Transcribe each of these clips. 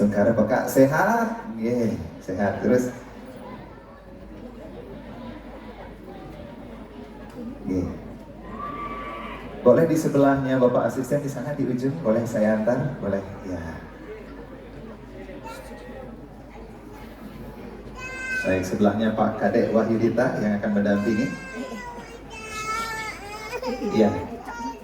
Sekarang Kak sehat, sehat terus. Boleh di sebelahnya Bapak asisten di sana di ujung, boleh saya antar, boleh ya. Baik, sebelahnya Pak Kadek Wahyudita yang akan mendampingi. Iya.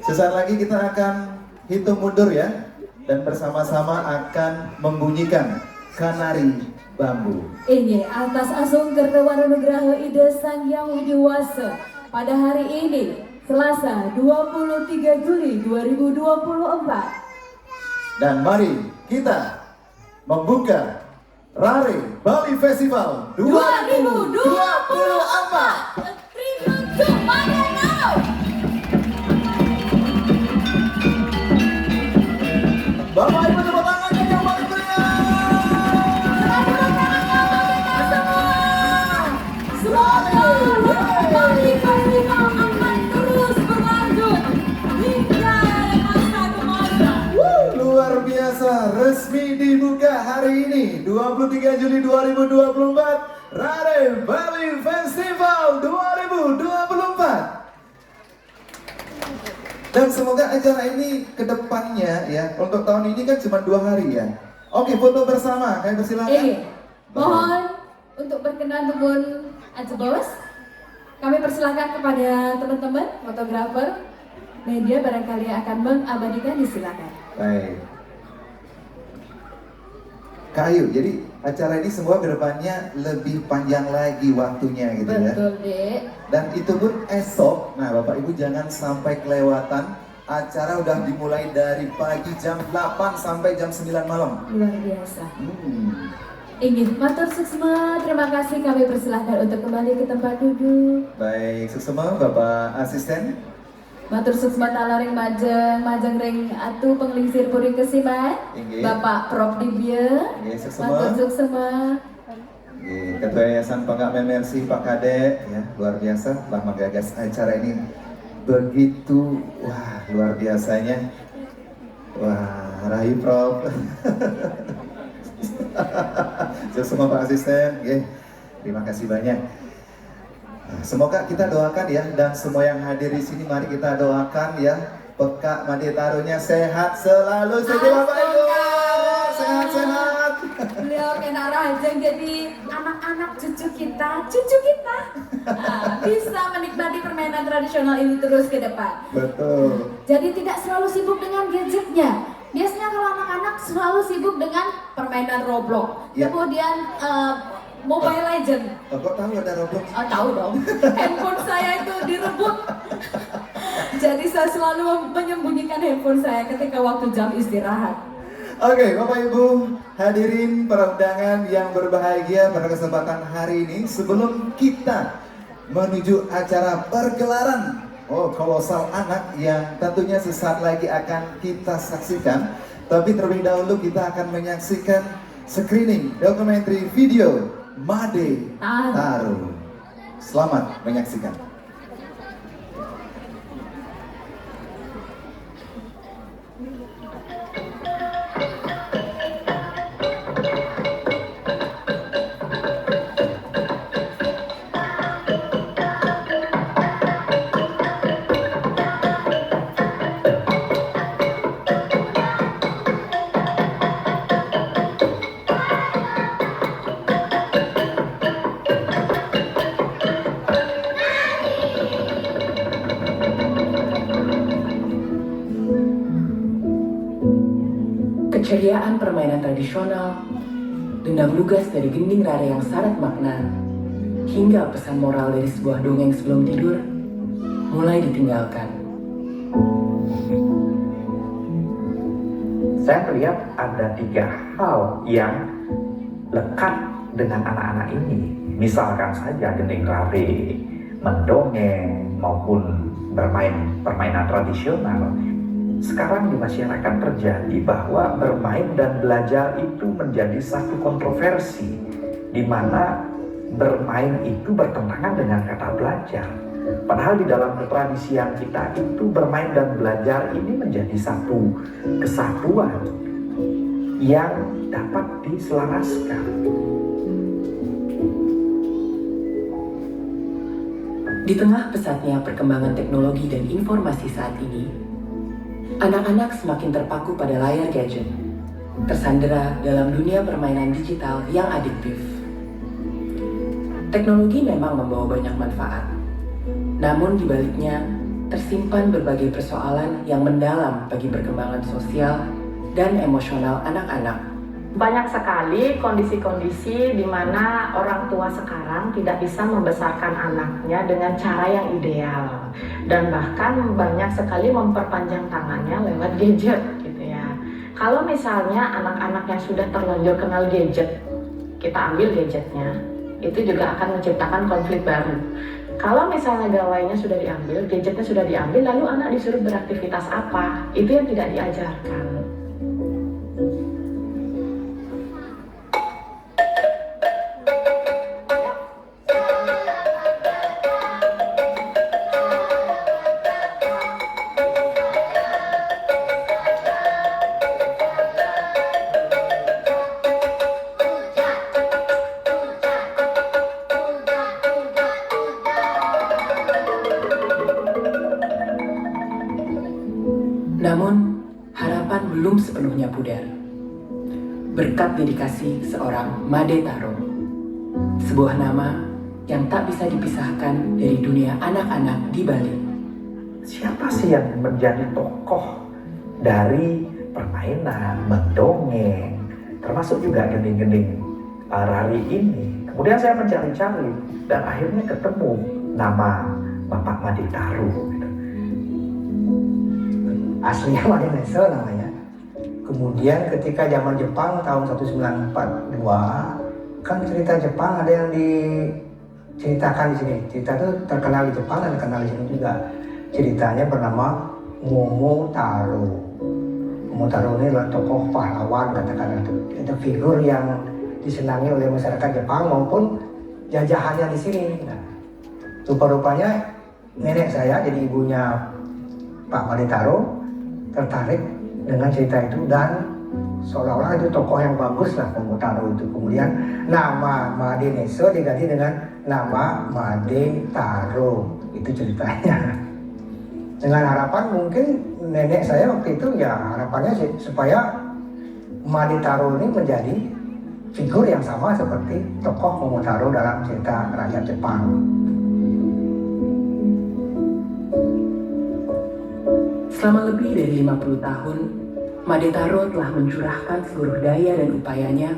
Sesaat lagi kita akan hitung mundur ya, dan bersama-sama akan membunyikan Kanari Bambu. Ini atas asung Kertawana Nugraha Ida Sang Yang Widiwasa pada hari ini Selasa 23 Juli 2024. Dan mari kita membuka Rare Bali Festival 2024. Bapak Ibu tepuk tangannya yang paling meriah. Semoga Bali Festival akan terus berlanjut hingga masa ke masa. Luar biasa, resmi dibuka hari ini 23 Juli 2024 Rare Bali Festival 2024. Dan semoga acara ini kedepannya ya, untuk tahun ini kan cuma 2 hari ya. Oke, foto bersama, kami persilakan. Mohon untuk berkenan nuwun ajebos. Kami persilahkan kepada teman-teman fotografer media barangkali akan mengabadikan, disilakan. Baik. Kayu, jadi acara ini semua kedepannya lebih panjang lagi waktunya gitu ya. Betul, Dek. Dan itu pun esok. Nah, Bapak Ibu jangan sampai kelewatan. Acara udah dimulai dari pagi jam 8 sampai jam 9 malam. Luar biasa. Ingin matur suksma, terima kasih, kami persilahkan untuk kembali ke tempat duduk. Baik, suksma Bapak asisten. Matur suksma talaring majeng ring atu penglingsir puring kesiman. Inggih. Bapak Prof Dibya. Inggih, suksma. Matur suksma. Ketua Yayasan Penggak Mercy Pak Kadek ya, luar biasa telah menggagas acara ini begitu luar biasanya. Wah, rahi Prof. Semua Pak Asisten, terima kasih banyak. Nah, semoga kita doakan ya, dan semua yang hadir di sini mari kita doakan ya, Pekak Made Taruhnya sehat selalu saja Bapak Ibu. Sehat-sehat. Beliau kena rajang jadi anak-anak cucu kita bisa menikmati permainan tradisional ini terus ke depan. Betul. Jadi tidak selalu sibuk dengan gadgetnya. Biasanya kalau anak-anak selalu sibuk dengan permainan Roblox, Ya. kemudian Mobile Legend. Kok tahu ada Roblox? Tahu dong. Handphone saya itu direbut. Jadi saya selalu menyembunyikan handphone saya ketika waktu jam istirahat. Oke, Bapak Ibu hadirin para undangan yang berbahagia pada kesempatan hari ini, sebelum kita menuju acara pergelaran kolosal anak yang tentunya sesaat lagi akan kita saksikan, tapi terlebih dahulu kita akan menyaksikan screening dokumenter video Made Taruh. Selamat menyaksikan. Keceriaan permainan tradisional, dendam lugas dari gending rare yang syarat makna, hingga pesan moral dari sebuah dongeng sebelum tidur, mulai ditinggalkan. Saya melihat ada 3 hal yang lekat dengan anak-anak ini. Misalkan saja gending rare, mendongeng, maupun bermain permainan tradisional. Sekarang di masyarakat terjadi bahwa bermain dan belajar itu menjadi satu kontroversi, di mana bermain itu bertentangan dengan kata belajar. Padahal di dalam ketradisian kita itu bermain dan belajar ini menjadi satu kesatuan yang dapat diselaraskan. Di tengah pesatnya perkembangan teknologi dan informasi saat ini, anak-anak semakin terpaku pada layar gadget, tersandera dalam dunia permainan digital yang adiktif. Teknologi memang membawa banyak manfaat, namun di baliknya tersimpan berbagai persoalan yang mendalam bagi perkembangan sosial dan emosional anak-anak. Banyak sekali kondisi-kondisi di mana orang tua sekarang tidak bisa membesarkan anaknya dengan cara yang ideal, dan bahkan banyak sekali memperpanjang tangannya lewat gadget gitu ya. Kalau misalnya anak-anak yang sudah terlanjur kenal gadget, kita ambil gadgetnya, itu juga akan menciptakan konflik baru. Kalau misalnya gawainya sudah diambil, gadgetnya sudah diambil, lalu anak disuruh beraktivitas apa? Itu yang tidak diajarkan. Namun, harapan belum sepenuhnya pudar. Berkat dedikasi seorang Made Taro, sebuah nama yang tak bisa dipisahkan dari dunia anak-anak di Bali. Siapa sih yang menjadi tokoh dari permainan, mendongeng, termasuk juga gending-gending rari ini? Kemudian saya mencari-cari dan akhirnya ketemu nama Bapak Made Taro. Aslinya Made Neso namanya. Kemudian ketika zaman Jepang tahun 1942, kan cerita Jepang ada yang diceritakan di sini. Cerita itu terkenal di Jepang dan terkenal di sini juga. Ceritanya bernama Momotaro. Momotaro ini adalah tokoh pahlawan, katakan itu. Itu figur yang disenangi oleh masyarakat Jepang maupun jajahannya di sini. Nah, rupa-rupanya nenek saya, jadi ibunya Pak Made Taro, tertarik dengan cerita itu dan seolah-olah itu tokoh yang bagus lah Momotaro itu. Kemudian nama Made Neso diganti dengan nama Made Taro. Itu ceritanya. Dengan harapan mungkin nenek saya waktu itu ya harapannya supaya Made Taro ini menjadi figur yang sama seperti tokoh Momotaro dalam cerita rakyat Jepang. Selama lebih dari 50 tahun, Made Taro telah mencurahkan seluruh daya dan upayanya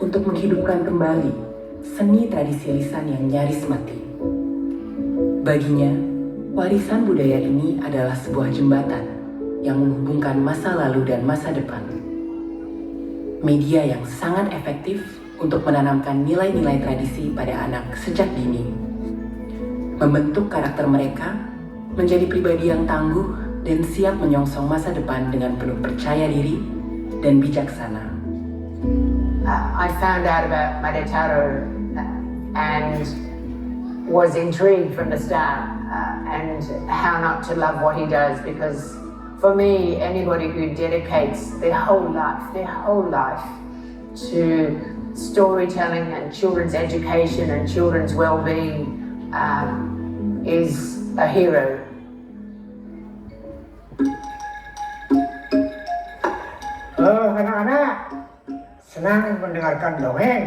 untuk menghidupkan kembali seni tradisi lisan yang nyaris mati. Baginya, warisan budaya ini adalah sebuah jembatan yang menghubungkan masa lalu dan masa depan. Media yang sangat efektif untuk menanamkan nilai-nilai tradisi pada anak sejak dini. Membentuk karakter mereka menjadi pribadi yang tangguh dan siap menyongsong masa depan dengan penuh percaya diri dan bijaksana. I found out about Made Taro and was intrigued from the start and how not to love what he does, because for me, anybody who dedicates their whole life to storytelling and children's education and children's well-being is a hero. Halo anak-anak, senang mendengarkan dongeng?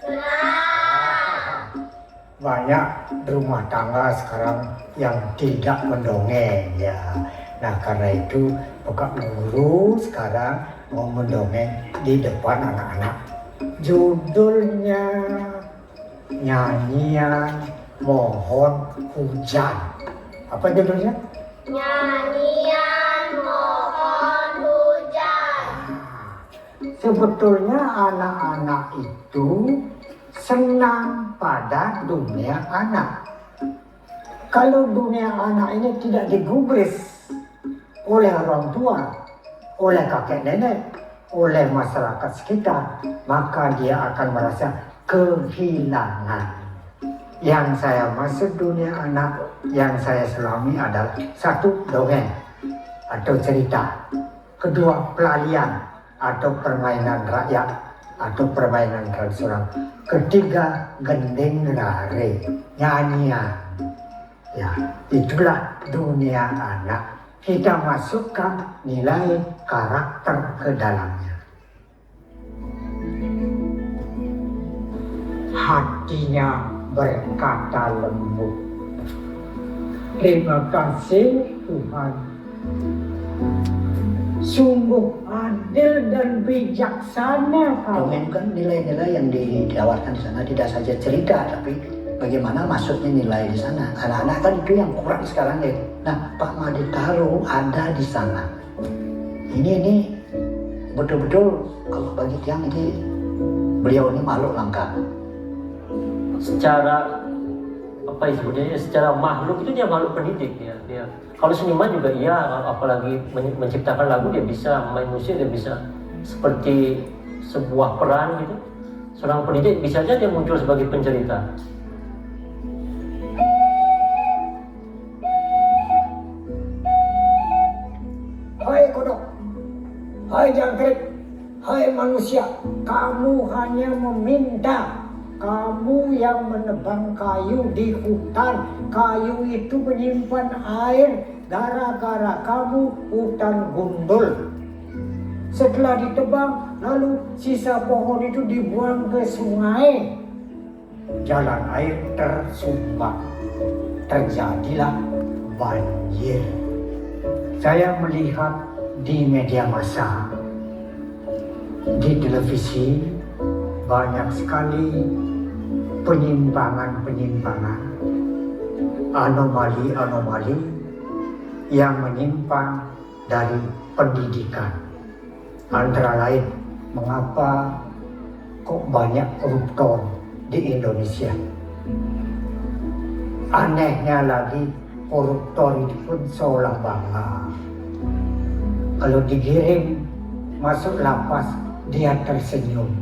Senang. Banyak rumah tangga sekarang yang tidak mendongeng ya. Nah karena itu Bapak Guru sekarang mau mendongeng di depan anak-anak. Judulnya Nyanyian Mohon Hujan. Apa judulnya? Nyanyian Mohon Hujan. Sebetulnya anak-anak itu senang pada dunia anak. Kalau dunia anak ini tidak digubris oleh orang tua, oleh kakek nenek, oleh masyarakat sekitar, maka dia akan merasa kehilangan. Yang saya maksud dunia anak, yang saya selami adalah satu, dongeng atau cerita. Kedua, pelalian atau permainan rakyat. atau permainan tradisional. Ketiga, gending rare, nyanyian. Ya, itulah dunia anak. Kita masukkan nilai karakter ke dalamnya. Hatinya berkata lembut, terima kasih Tuhan. Sungguh adil dan bijaksana kau. Dongeng kan nilai-nilai yang ditawarkan di sana tidak saja cerita, tapi bagaimana masuknya nilai di sana. Anak-anak kan itu yang kurang sekarang ya. Nah, Pak Maditaro ada di sana. Ini betul-betul kalau bagi Tiang ini beliau ini makhluk langka. Secara apa istilahnya, secara makhluk itu dia makhluk pendidik ya. Dia kalau seniman juga iya, apalagi menciptakan lagu dia bisa, main musik dia bisa, seperti sebuah peran gitu. Seorang pendidik bisa saja dia muncul sebagai pencerita. Hai kodok, hai jangkrik, hai manusia, kamu hanya meminta. Kamu yang menebang kayu di hutan, kayu itu menyimpan air. Gara-gara kamu hutan gundul. Setelah ditebang, lalu sisa pohon itu dibuang ke sungai. Jalan air tersumbat. Terjadilah banjir. Saya melihat di media massa, di televisi, banyak sekali penyimpangan-penyimpangan, anomali-anomali yang menyimpang dari pendidikan. Antara lain, mengapa kok banyak koruptor di Indonesia? Anehnya lagi, koruptor itu pun seolah bangga. Kalau digiring masuk lapas, dia tersenyum.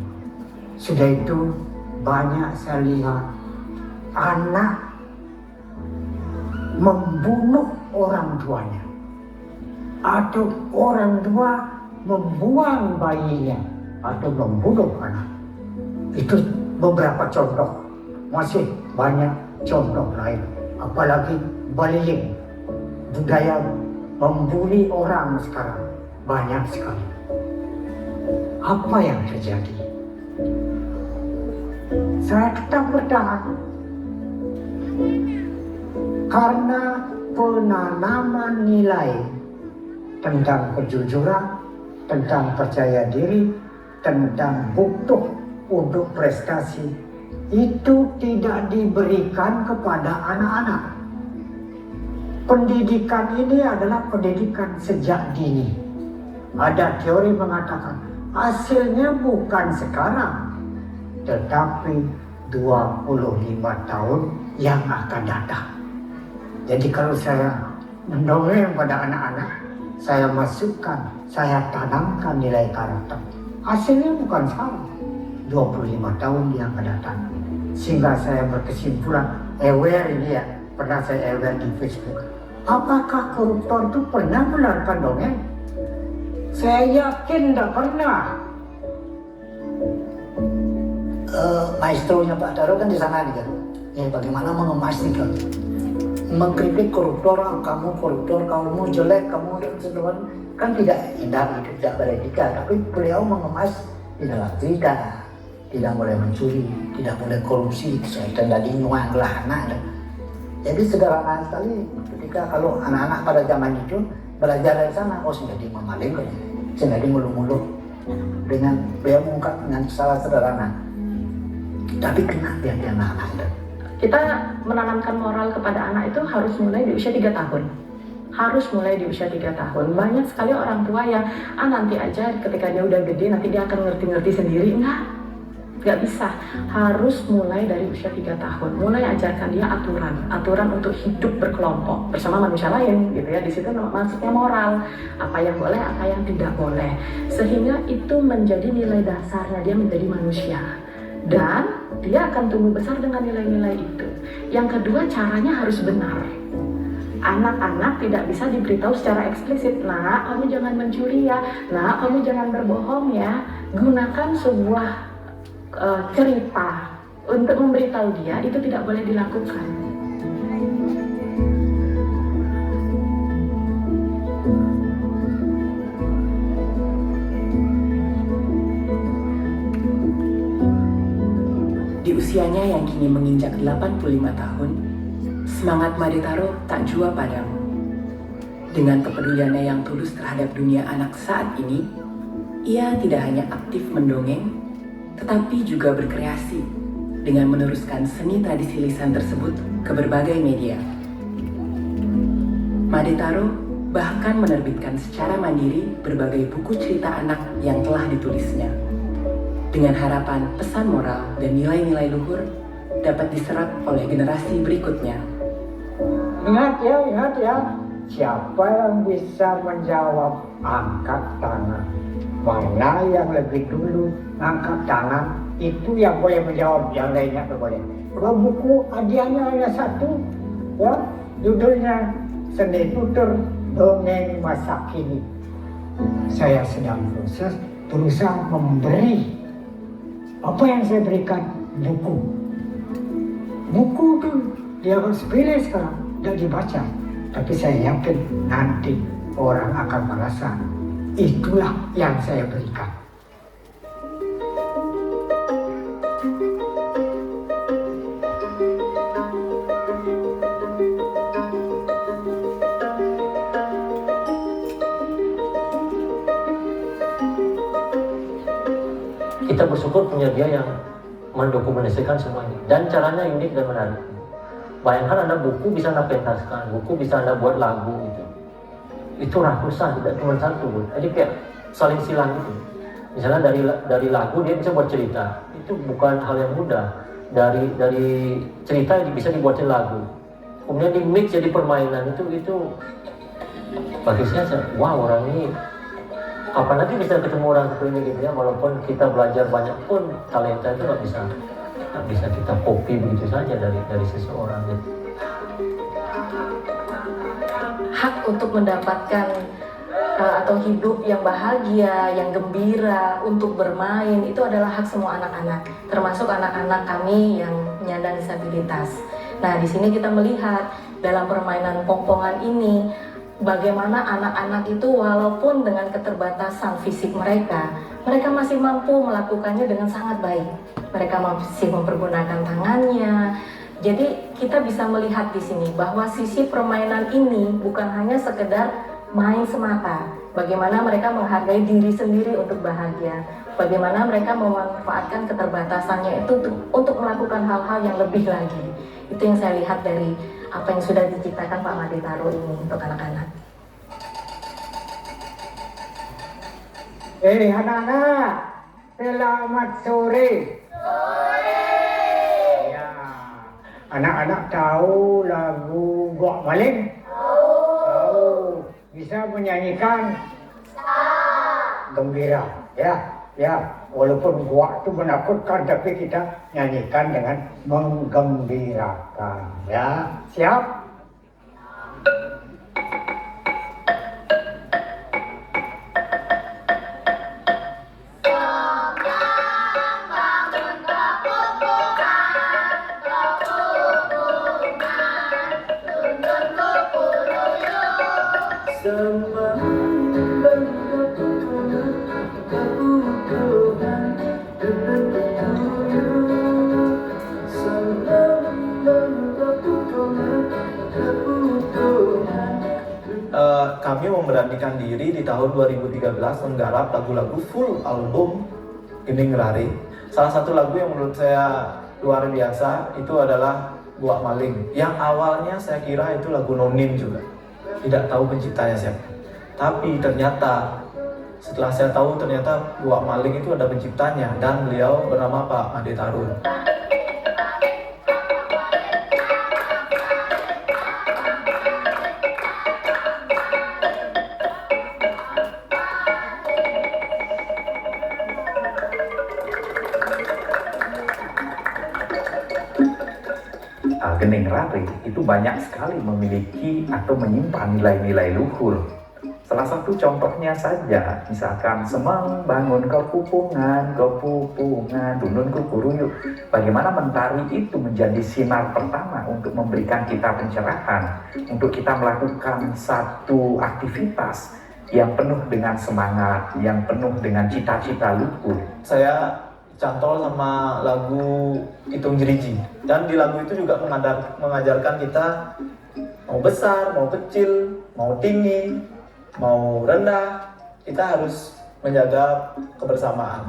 Sudah itu banyak saya lihat anak membunuh orang tuanya atau orang tua membuang bayinya atau membunuh anak. Itu beberapa contoh, masih banyak contoh lain. Apalagi bullying, budaya membuli orang sekarang banyak sekali. Apa yang terjadi? Saya tetap bertahan karena penanaman nilai tentang kejujuran, tentang percaya diri, tentang butuh untuk prestasi itu tidak diberikan kepada anak-anak. Pendidikan ini adalah pendidikan sejak dini. Ada teori mengatakan hasilnya bukan sekarang, tetapi 25 tahun yang akan datang. Jadi kalau saya mendongeng pada anak-anak, saya masukkan, saya tanamkan nilai karakter. Hasilnya bukan sekarang, 25 tahun yang akan datang. Sehingga saya berkesimpulan, aware ini ya, pernah saya aware di Facebook. Apakah koruptor itu pernah menerangkan dongeng? Saya yakin tidak pernah. Maestronya Pak Daro kan di sana nih kan. Ya, bagaimana mengemas nih kan. Mengkritik koruptor, kamu koruptor, kamu jelek, kamu kan tidak indah, tidak beretika. Tapi beliau mengemas di dalam cerita. Tidak boleh mencuri, tidak boleh korupsi, kesehatan tadi nuang lah anak. Jadi sederhana sekali ketika kalau anak-anak pada zaman itu belajar dari sana, oh sudah memaling, sudah muluk-muluk dengan beliau mengungkap dengan salah sederhana. Tapi kena dia anak-anak. Kita menanamkan moral kepada anak itu harus mulai di usia 3 tahun. Harus mulai di usia 3 tahun. Banyak sekali orang tua yang nanti aja ketika dia udah gede nanti dia akan ngerti-ngerti sendiri. Nggak bisa. Harus mulai dari usia 3 tahun. Mulai ajarkan dia aturan untuk hidup berkelompok bersama manusia lain, gitu ya. Di situ maksudnya moral, apa yang boleh, apa yang tidak boleh. Sehingga itu menjadi nilai dasarnya dia menjadi manusia. Dan dia akan tumbuh besar dengan nilai-nilai itu. Yang kedua, caranya harus benar. Anak-anak tidak bisa diberitahu secara eksplisit, nak kamu jangan mencuri ya, nak kamu jangan berbohong ya. gunakan sebuah cerita untuk memberitahu dia itu tidak boleh dilakukan. Di usianya yang kini menginjak 85 tahun, semangat Madetaro tak jua padam. Dengan kepeduliannya yang tulus terhadap dunia anak saat ini, ia tidak hanya aktif mendongeng, tetapi juga berkreasi dengan meneruskan seni tradisi lisan tersebut ke berbagai media. Madetaro bahkan menerbitkan secara mandiri berbagai buku cerita anak yang telah ditulisnya, dengan harapan pesan moral dan nilai-nilai luhur dapat diserap oleh generasi berikutnya. Ingat ya, siapa yang bisa menjawab angkat tangan. Mana yang lebih dulu angkat tangan, itu yang boleh menjawab, yang lainnya tak boleh. Kalau buku hadiahnya hanya satu, ya, judulnya Seni Tutur Dongeng Masa Kini. Saya sedang proses berusaha memberi. Apa yang saya berikan? Buku. Buku itu dia harus pilih sekarang, tidak dibaca. Tapi saya yakin nanti orang akan merasa itulah yang saya berikan. Kita bersyukur punya dia yang mendokumentasikan semua ini, dan caranya unik dan menarik. Bayangkan Anda buku bisa Anda pentaskan, buku bisa Anda buat lagu gitu. Itu ratusan, tidak cuma satu. Jadi kayak saling silang gitu. Misalnya dari lagu dia bisa buat cerita. Itu bukan hal yang mudah. Dari cerita bisa dibuatin lagu. Kemudian di mix jadi permainan itu bagi saya, wow, orang ini kapan lagi bisa ketemu orang seperti ini gitu ya. Walaupun kita belajar banyak pun talenta itu nggak bisa kita copy begitu saja dari seseorang gitu. Hak untuk mendapatkan atau hidup yang bahagia, yang gembira, untuk bermain, itu adalah hak semua anak-anak, termasuk anak-anak kami yang penyandang disabilitas. Nah, di sini kita melihat dalam permainan pongpongan ini, bagaimana anak-anak itu walaupun dengan keterbatasan fisik mereka masih mampu melakukannya dengan sangat baik. Mereka masih mempergunakan tangannya. Jadi kita bisa melihat di sini bahwa sisi permainan ini bukan hanya sekedar main semata. Bagaimana mereka menghargai diri sendiri untuk bahagia. Bagaimana mereka memanfaatkan keterbatasannya itu untuk melakukan hal-hal yang lebih lagi. Itu yang saya lihat dari apa yang sudah diciptakan Pak Madetaro ini untuk anak-anak. Anak-anak, selamat sore. Ya, anak-anak tahu lagu Gua Maling? Tahu. Bisa menyanyikan? Gembira, ya. Walaupun gua itu menakutkan, tapi kita nyanyikan dengan menggembirakan. Ya, siap? Kami memberanikan diri di tahun 2013 menggarap lagu-lagu full album Gending Rari. Salah satu lagu yang menurut saya luar biasa itu adalah Gua Maling, yang awalnya saya kira itu lagu nonim juga, tidak tahu penciptanya siapa. Tapi ternyata setelah saya tahu ternyata Gua Maling itu ada penciptanya, dan beliau bernama Pak Madetaro. Gending Rari itu banyak sekali memiliki atau menyimpan nilai-nilai luhur Salah satu contohnya saja, misalkan semang bangun kepupungan, tunun kukuruyuk. Bagaimana mentari itu menjadi sinar pertama untuk memberikan kita pencerahan, untuk kita melakukan satu aktivitas yang penuh dengan semangat, yang penuh dengan cita-cita luhur. Saya cantol sama lagu Hitung Jeriji, dan di lagu itu juga mengajarkan kita mau besar, mau kecil, mau tinggi, mau rendah, kita harus menjaga kebersamaan.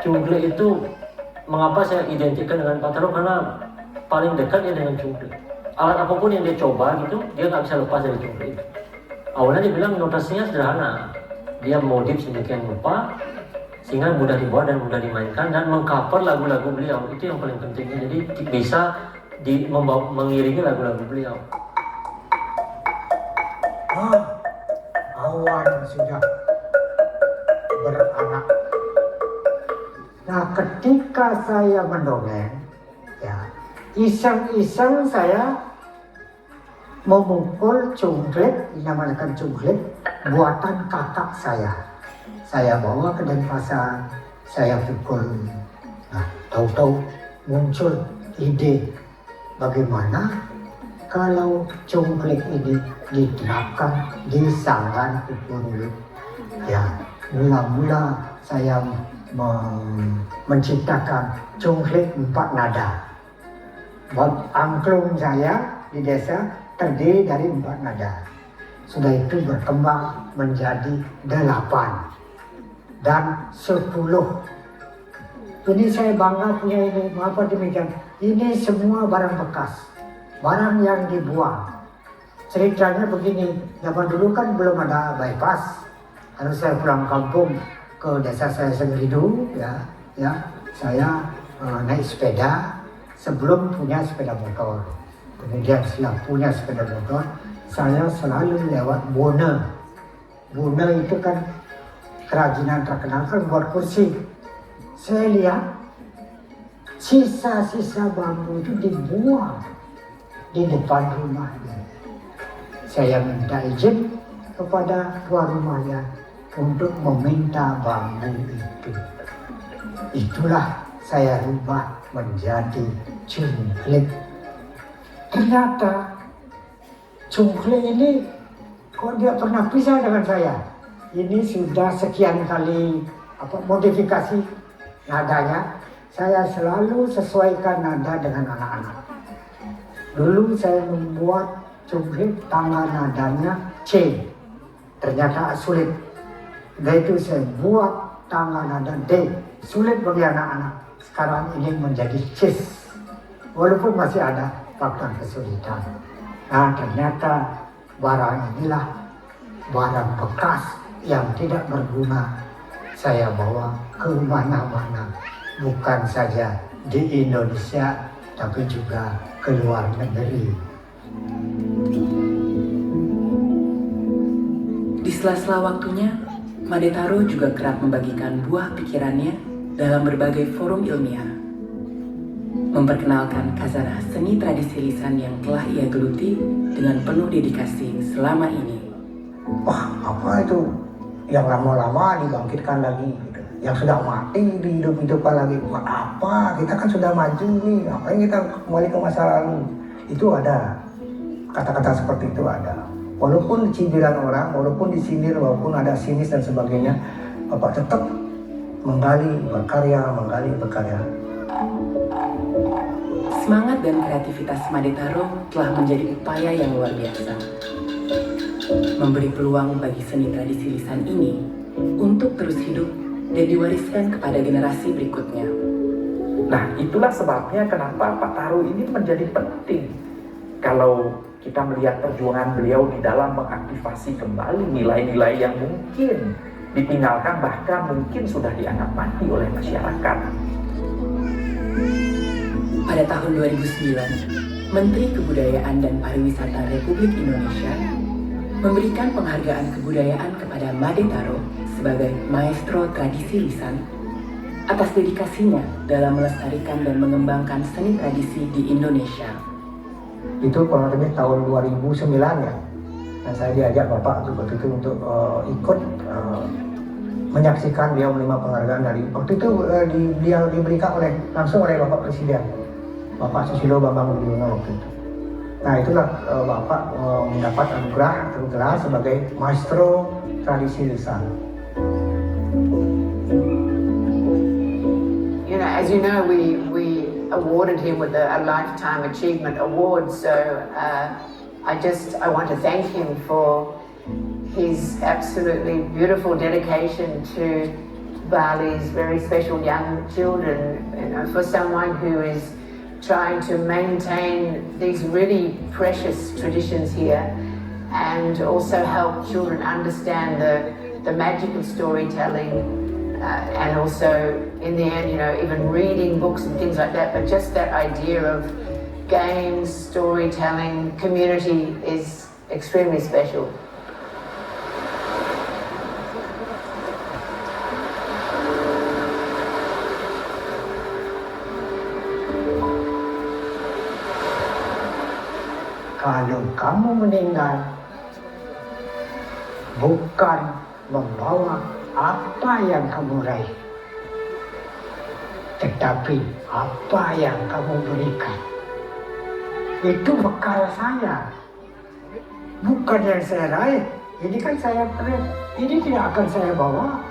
Cungklik itu mengapa saya identikan dengan Pak Taro, karena paling dekat ya dengan cungklik. Alat apapun yang dia coba gitu, dia nggak bisa lepas dari cungklik. Awalnya dia bilang notasinya sederhana, dia modif sedemikian rupa sehingga mudah dibawa dan mudah dimainkan, dan mengcover lagu-lagu beliau, itu yang paling penting. Jadi bisa mengiringi lagu-lagu beliau. Awan sudah beranak. Nah, ketika saya mendongeng, ya, iseng-iseng saya memukul cungklik, dinamakan cungklik, buatan kakak saya. Saya bawa ke Denpasar, saya pukul. Nah, tahu-tahu muncul ide bagaimana kalau cungklik ini diterapkan di sanggan kukuruyuk. Ya, mula-mula saya menciptakan cungklik 4 nada. Angklung saya di desa terdiri dari 4 nada. Sudah itu berkembang menjadi 8 dan 10. Ini saya bangga punya ini. Mengapa demikian? Ini semua barang bekas, barang yang dibuang. Ceritanya begini, zaman dulu kan belum ada bypass. Kalau saya pulang kampung ke desa saya Sengridu, saya naik sepeda sebelum punya sepeda motor. Kemudian setelah punya sepeda motor, saya selalu lewat Bona. Bona itu kan kerajinan terkenal kan buat kursi. Saya lihat sisa-sisa bambu itu dibuang di depan rumahnya. Saya minta izin kepada tuan rumahnya untuk meminta bambu itu. Itulah saya rubah menjadi cungklik. Ternyata cungklik ini kok dia pernah pisah dengan saya. Ini sudah sekian kali modifikasi nadanya. Saya selalu sesuaikan nada dengan anak-anak. Dulu saya membuat cungklik tangga nadanya C. Ternyata sulit. Dan itu saya buat tangga nada D. Sulit bagi anak-anak. Sekarang ini menjadi cis. Walaupun masih ada faktor kesulitan. Nah, ternyata barang inilah barang bekas yang tidak berguna. Saya bawa ke mana-mana. Bukan saja di Indonesia, tapi juga ke luar negeri. Di sela-sela waktunya, Made Taro juga kerap membagikan buah pikirannya dalam berbagai forum ilmiah. Memperkenalkan khazanah seni tradisi lisan yang telah ia geluti dengan penuh dedikasi selama ini. Wah, apa itu yang lama-lama dibangkitkan lagi gitu. Yang sudah mati dihidup-hidupkan lagi. Buat apa? Kita kan sudah maju nih. Ngapain kita kembali ke masa lalu? Itu ada. Kata-kata seperti itu ada. Walaupun cibiran orang, walaupun disindir, walaupun ada sinis dan sebagainya, Bapak tetap menggali berkarya. Semangat dan kreativitas Made Taro telah menjadi upaya yang luar biasa. Memberi peluang bagi seni tradisi lisan ini untuk terus hidup dan diwariskan kepada generasi berikutnya. Nah, itulah sebabnya kenapa Pak Taro ini menjadi penting. Kalau kita melihat perjuangan beliau di dalam mengaktifasi kembali nilai-nilai yang mungkin ditinggalkan, bahkan mungkin sudah dianggap mati oleh masyarakat. Pada tahun 2009, Menteri Kebudayaan dan Pariwisata Republik Indonesia Memberikan penghargaan kebudayaan kepada Made Taro sebagai maestro tradisi lisan atas dedikasinya dalam melestarikan dan mengembangkan seni tradisi di Indonesia. Itu kurang lebih tahun 2009 ya. Nah, saya diajak Bapak waktu itu untuk ikut menyaksikan beliau menerima penghargaan dari waktu itu dia diberikan langsung oleh Bapak Presiden, Bapak Susilo Bambang Yudhoyono waktu itu. Nah, itulah Bapak mendapat anugerah tergelar sebagai maestro tradisi lisan. You know, as you know, we awarded him with a Lifetime Achievement Award, so I want to thank him for his absolutely beautiful dedication to Bali's very special young children. You know, for someone who is trying to maintain these really precious traditions here and also help children understand the magic of storytelling and also in the end, you know, even reading books and things like that, but just that idea of games, storytelling, community is extremely special. Kalau kamu meninggal, bukan membawa apa yang kamu raih, tetapi apa yang kamu berikan. Itu bekal saya, bukan yang saya raih. Ini kan ini tidak akan saya bawa.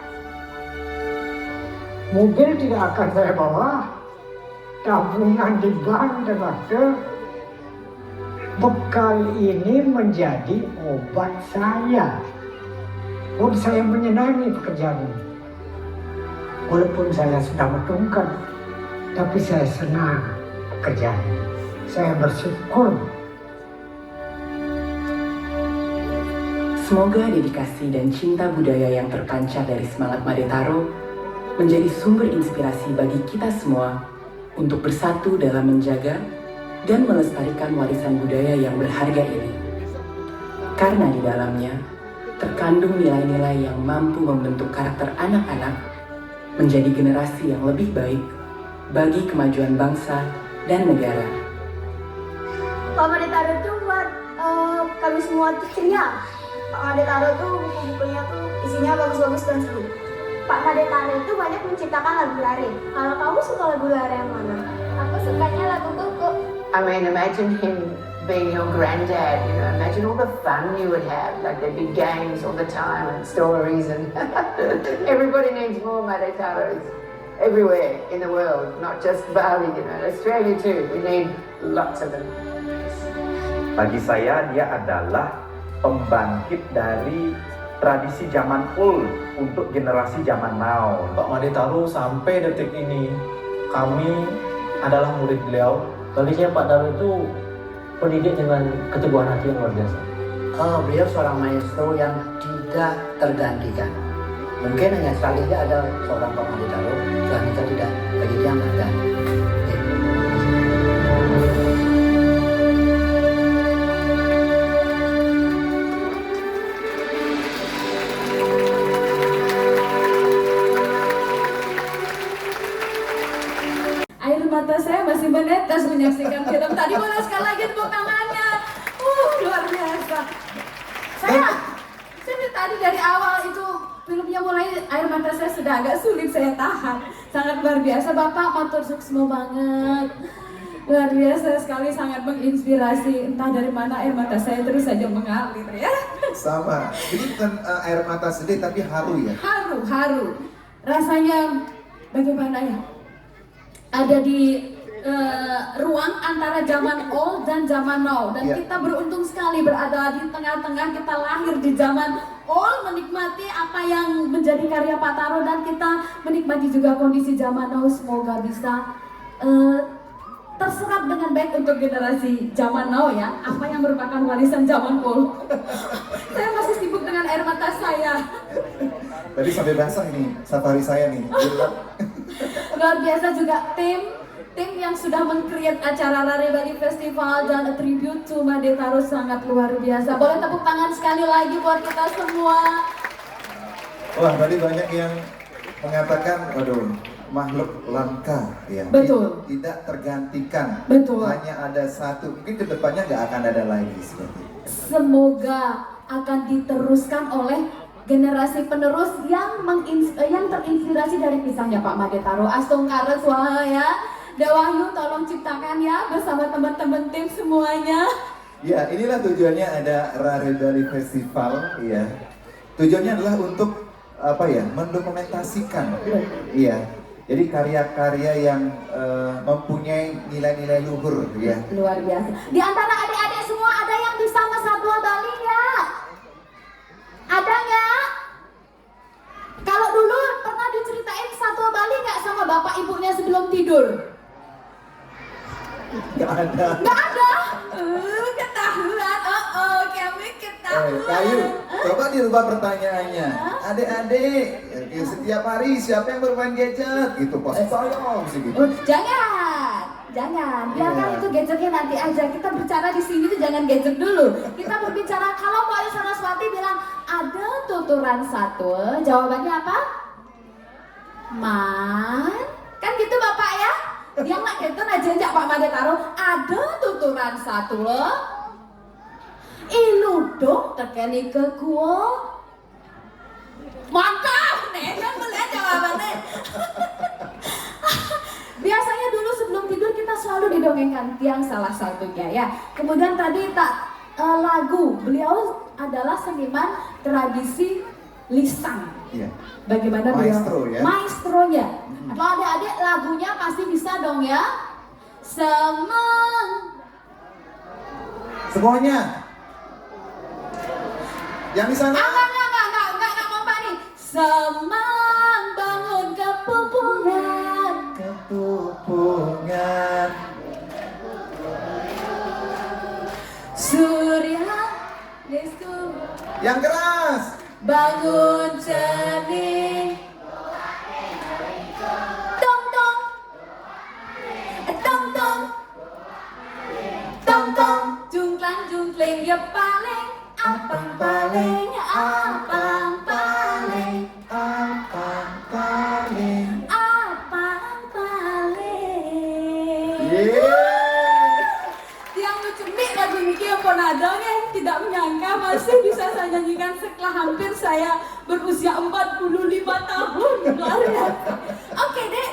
Mobil tidak akan saya bawa. Tabungan di bank dan waktu. Bekal ini menjadi obat saya. Saya menyenangi pekerjaan ini. Walaupun saya sedang bertungkat, tapi saya senang pekerjaan ini. Saya bersyukur. Semoga dedikasi dan cinta budaya yang terpancar dari semangat Made Taro menjadi sumber inspirasi bagi kita semua untuk bersatu dalam menjaga dan melestarikan warisan budaya yang berharga ini. Karena di dalamnya terkandung nilai-nilai yang mampu membentuk karakter anak-anak menjadi generasi yang lebih baik bagi kemajuan bangsa dan negara. Pak Made Taro itu buat kami semua tuh ceria. Pak Made Taro tuh buku-bukunya tuh isinya bagus-bagus dan seru. Pak Made Taro itu banyak menciptakan lagu lare. Kalau kamu suka lagu lare yang mana? Aku sukanya lagu Kuku. I mean, imagine him being your granddad, you know, imagine all the fun you would have, like there'd be games all the time and stories and everybody needs more Made Taros everywhere in the world, not just Bali, you know, Australia too, we need lots of them. Bagi saya dia adalah pembangkit dari tradisi zaman old untuk generasi zaman now. Pak Made Taro sampai detik ini kami adalah murid beliau. Bagi saya Pak Taro itu pendidik dengan keteguhan hati yang luar biasa. Beliau seorang maestro yang tidak tergantikan. Mungkin hanya sekali saja ada seorang Pak Made Taro, selain itu tidak, bagi dia nggak ada. Air mata saya masih menetes menyaksikan film tadi. Boleh sekali lagi tepuk tangannya. Luar biasa. Saya tadi dari awal itu filmnya mulai, air mata saya sudah agak sulit saya tahan. Sangat luar biasa. Bapak matur suksmo banget. Luar biasa sekali, sangat menginspirasi. Entah dari mana air mata saya terus saja mengalir ya. Sama. Ini bukan air mata sedih tapi haru ya. Haru. Rasanya bagaimana ya? Ada di ruang antara zaman old dan zaman now, dan kita beruntung sekali berada di tengah-tengah. Kita lahir di zaman old, menikmati apa yang menjadi karya Pak Taro, dan kita menikmati juga kondisi zaman now. Semoga bisa terserap dengan baik untuk generasi zaman now ya, apa yang merupakan warisan zaman old. Saya masih sibuk dengan air mata saya. Tadi sampai basah ini safari saya nih. Luar biasa juga tim tim yang sudah meng-create acara Rare Bali Festival dan a tribute to Made Taro sangat luar biasa. Boleh tepuk tangan sekali lagi buat kita semua. Wah, tadi banyak yang mengatakan, waduh, makhluk langka ya. Betul. Tidak tergantikan. Betul. Hanya ada satu. Mungkin kedepannya nggak akan ada lagi seperti itu. Semoga akan diteruskan oleh generasi penerus yang terinspirasi dari kisahnya Pak Made Taro. Astungkara Swaha ya. Dewahyu tolong ciptakan ya bersama teman-teman tim semuanya. Ya, inilah tujuannya ada Rare Bali Festival ya. Tujuannya adalah untuk apa ya? Mendokumentasikan. Iya. Jadi karya-karya yang mempunyai nilai-nilai luhur ya. Luar biasa. Di antara adik-adik semua ada yang bisa Satwa Bali nggak? Ada nggak? Kalau dulu pernah diceritain Satwa Bali nggak sama bapak ibunya sebelum tidur? Nggak ada. Nggak ada. Ketahuan. Kami ketahuan. Kayu, coba dirubah pertanyaannya. Adik-adik, setiap hari siapa yang bermain gadget? Gitu, Pak. Saya mesti gitu. Jangan. Biarkan itu gadgetnya nanti aja. Kita bicara di sini tuh jangan gadget dulu. Kita berbicara kalau Mbak Saraswati bilang ada tuturan satu, jawabannya apa? Man. Kan gitu Bapak ya? Dia nggak gitu aja Pak Made Taro. Ada tuturan satu loh. Iluduk tekeni ke gua. Mantap, nih kan melihat jawabannya. Biasanya dulu sebelum tidur kita selalu didongengkan tiang salah satunya ya. Kemudian tadi lagu, beliau adalah seniman tradisi lisan. Iya. Bagaimana Maestro, beliau? ya? Maestronya. Kalau adik-adik lagunya pasti bisa dong ya. Semuanya. Yang di sana. Enggak mau panik. Semang bangun kepupungan. Kepupungan. Surya desku. Yang keras. Bangun cening. Tong tong. Tong tong. Tong tong. Jungklang jungkling ya paling. Apang paling. Apang paling. Apang paling. Apang paling. Yang lucemik lagu ini pun ada kan, tidak menyangka masih bisa saya nyanyikan setelah hampir saya berusia 45 tahun. Luar biasa. Oke dek,